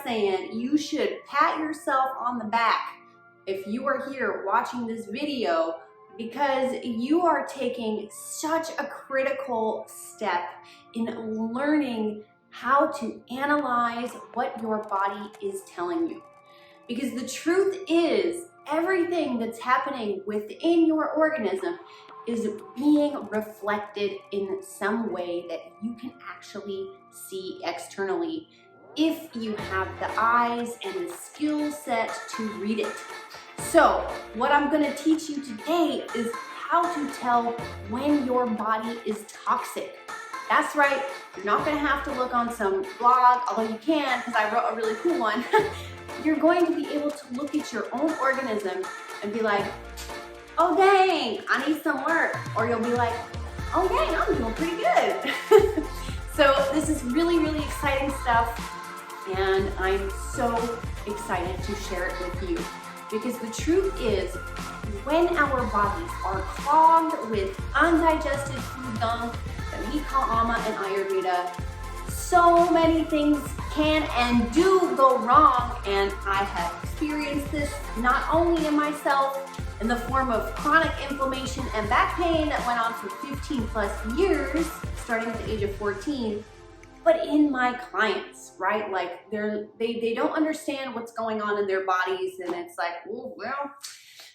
saying you should pat yourself on the back if you are here watching this video, because you are taking such a critical step in learning how to analyze what your body is telling you. Because the truth is, everything that's happening within your organism is being reflected in some way that you can actually see externally if you have the eyes and the skill set to read it. So what I'm going to teach you today is how to tell when your body is toxic. That's right, you're not going to have to look on some blog, although you can, because I wrote a really cool one. You're going to be able to look at your own organism and be like, oh dang, I need some work. Or you'll be like, oh dang, I'm doing pretty good. So this is really, really exciting stuff, and I'm so excited to share it with you. Because the truth is, when our bodies are clogged with undigested food gunk that we call ama and Ayurveda, so many things can and do go wrong, and I have experienced this not only in myself in the form of chronic inflammation and back pain that went on for 15 plus years, starting at the age of 14, but in my clients, right? Like they don't understand what's going on in their bodies, and it's like, oh, well,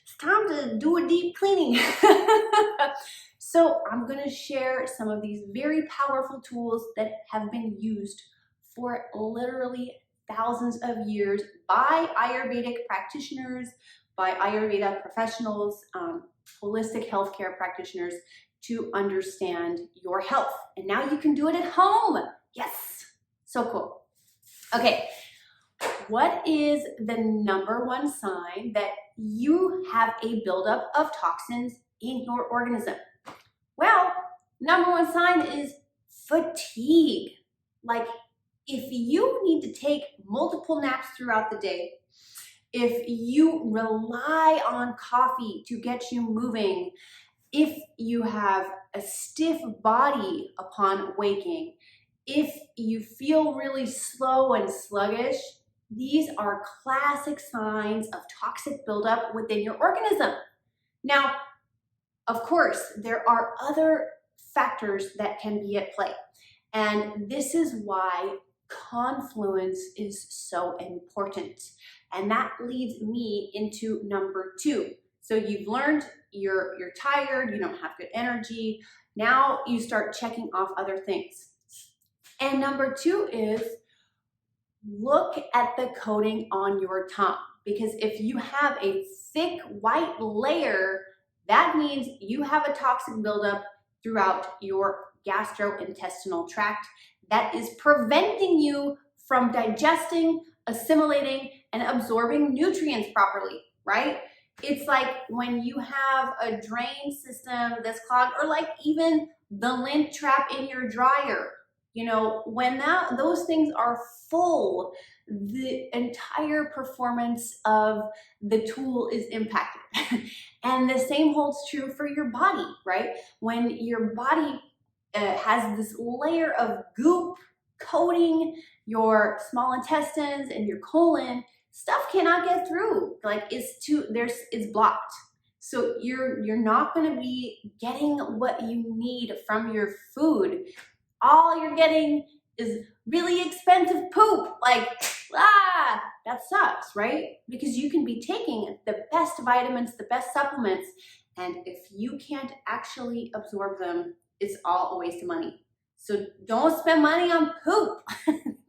it's time to do a deep cleaning. So I'm gonna share some of these very powerful tools that have been used for literally thousands of years by Ayurvedic practitioners, by Ayurveda professionals, holistic healthcare practitioners, to understand your health. And now you can do it at home. Yes, so cool. Okay, what is the number one sign that you have a buildup of toxins in your organism? Well, number one sign is fatigue. Like, if you need to take multiple naps throughout the day, if you rely on coffee to get you moving, if you have a stiff body upon waking, if you feel really slow and sluggish, these are classic signs of toxic buildup within your organism. Now, of course, there are other factors that can be at play, and this is why confluence is so important. And that leads me into number two. So you've learned you're tired, you don't have good energy. Now you start checking off other things. And number two is look at the coating on your tongue. Because if you have a thick white layer, that means you have a toxic buildup throughout your gastrointestinal tract that is preventing you from digesting, assimilating, and absorbing nutrients properly, right? It's like when you have a drain system that's clogged, or like even the lint trap in your dryer. You know, when those things are full, the entire performance of the tool is impacted. And the same holds true for your body, right? When your body has this layer of goop coating your small intestines and your colon, stuff cannot get through. Like it's blocked. So you're not going to be getting what you need from your food. All you're getting is really expensive poop. Like, that sucks, right? Because you can be taking the best vitamins, the best supplements, and if you can't actually absorb them, it's all a waste of money. So don't spend money on poop.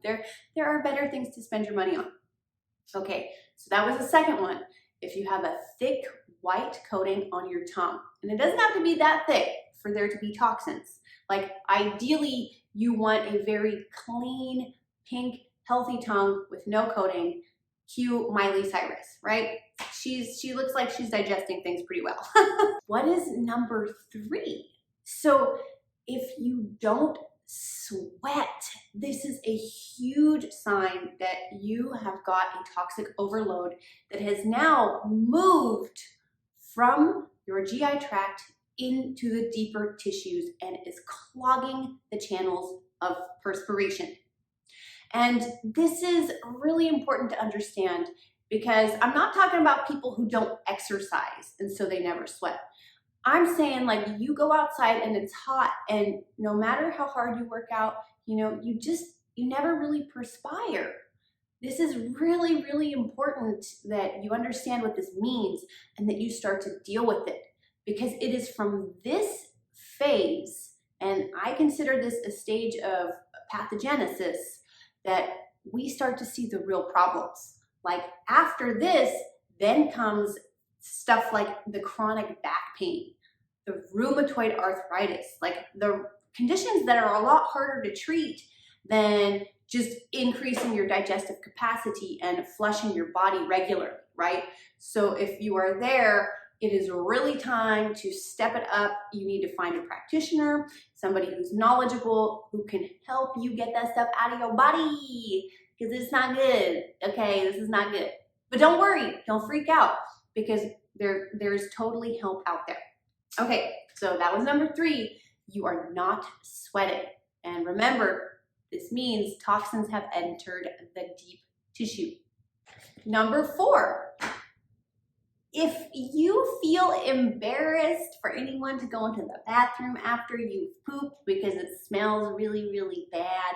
There are better things to spend your money on. Okay, so that was the second one. If you have a thick white coating on your tongue, and it doesn't have to be that thick for there to be toxins. Like, ideally, you want a very clean, pink, healthy tongue with no coating. Cue Miley Cyrus, right? She looks like she's digesting things pretty well. What is number three? So if you don't sweat, this is a huge sign that you have got a toxic overload that has now moved from your GI tract into the deeper tissues and is clogging the channels of perspiration. And this is really important to understand because I'm not talking about people who don't exercise and so they never sweat. I'm saying like you go outside and it's hot and no matter how hard you work out, you never really perspire. This is really, really important that you understand what this means and that you start to deal with it because it is from this phase, and I consider this a stage of pathogenesis, that we start to see the real problems. Like after this, then comes stuff like the chronic back pain, the rheumatoid arthritis, like the conditions that are a lot harder to treat than just increasing your digestive capacity and flushing your body regularly, right? So if you are there, it is really time to step it up. You need to find a practitioner, somebody who's knowledgeable, who can help you get that stuff out of your body, because it's not good, okay? This is not good. But don't worry, don't freak out, because there's totally help out there. Okay, so that was number 3. You are not sweating. And remember, this means toxins have entered the deep tissue. Number 4, if you feel embarrassed for anyone to go into the bathroom after you've pooped because it smells really, really bad,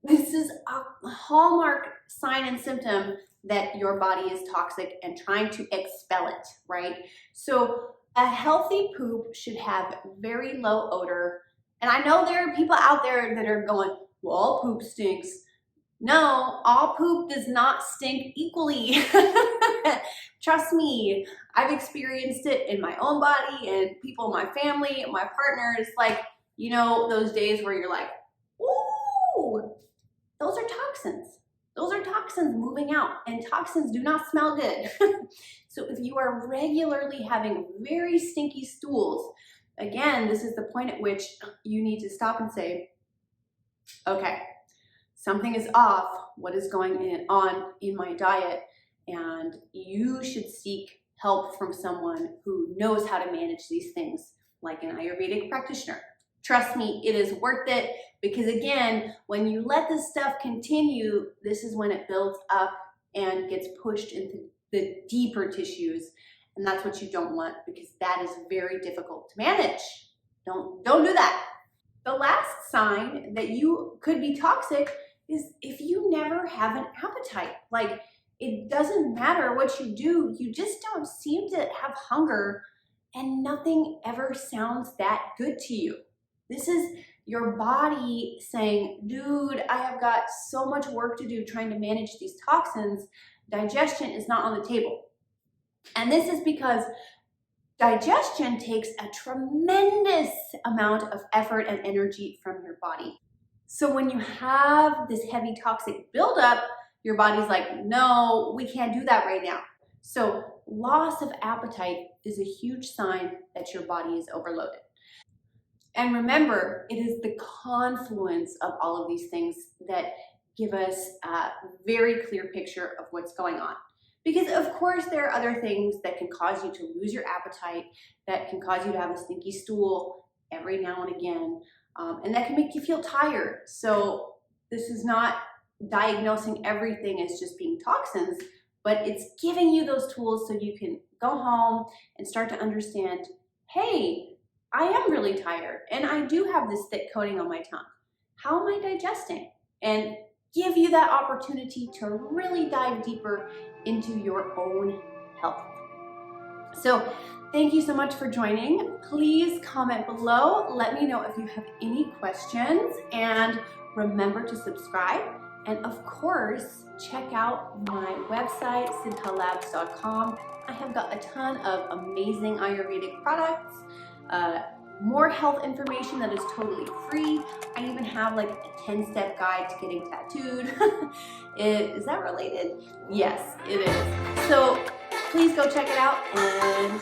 this is a hallmark sign and symptom that your body is toxic and trying to expel it, right? So a healthy poop should have very low odor. And I know there are people out there that are going, well, all poop stinks. No, all poop does not stink equally. Trust me, I've experienced it in my own body and people in my family, my partner. It's like, those days where you're like, ooh, those are toxins. Those are toxins moving out, and toxins do not smell good. So if you are regularly having very stinky stools, again, this is the point at which you need to stop and say, okay, something is off. What is going on in my diet? And you should seek help from someone who knows how to manage these things, like an Ayurvedic practitioner. Trust me, it is worth it, because again, when you let this stuff continue, this is when it builds up and gets pushed into the deeper tissues. And that's what you don't want, because that is very difficult to manage. Don't do that. The last sign that you could be toxic is if you never have an appetite. Like, it doesn't matter what you do, you just don't seem to have hunger, and nothing ever sounds that good to you. This is your body saying, dude, I have got so much work to do trying to manage these toxins. Digestion is not on the table. And this is because digestion takes a tremendous amount of effort and energy from your body. So when you have this heavy toxic buildup, your body's like, no, we can't do that right now. So loss of appetite is a huge sign that your body is overloaded. And remember, it is the confluence of all of these things that give us a very clear picture of what's going on. Because of course there are other things that can cause you to lose your appetite, that can cause you to have a stinky stool every now and again, and that can make you feel tired. So this is not diagnosing everything as just being toxins, but it's giving you those tools so you can go home and start to understand, hey, I am really tired and I do have this thick coating on my tongue. How am I digesting? And give you that opportunity to really dive deeper into your own health. So thank you so much for joining. Please comment below. Let me know if you have any questions, and remember to subscribe. And of course, check out my website, siddhalabs.com. I have got a ton of amazing Ayurvedic products, more health information that is totally free. I even have like a 10-step guide to getting tattooed. Is that related? Yes, it is. So please go check it out, and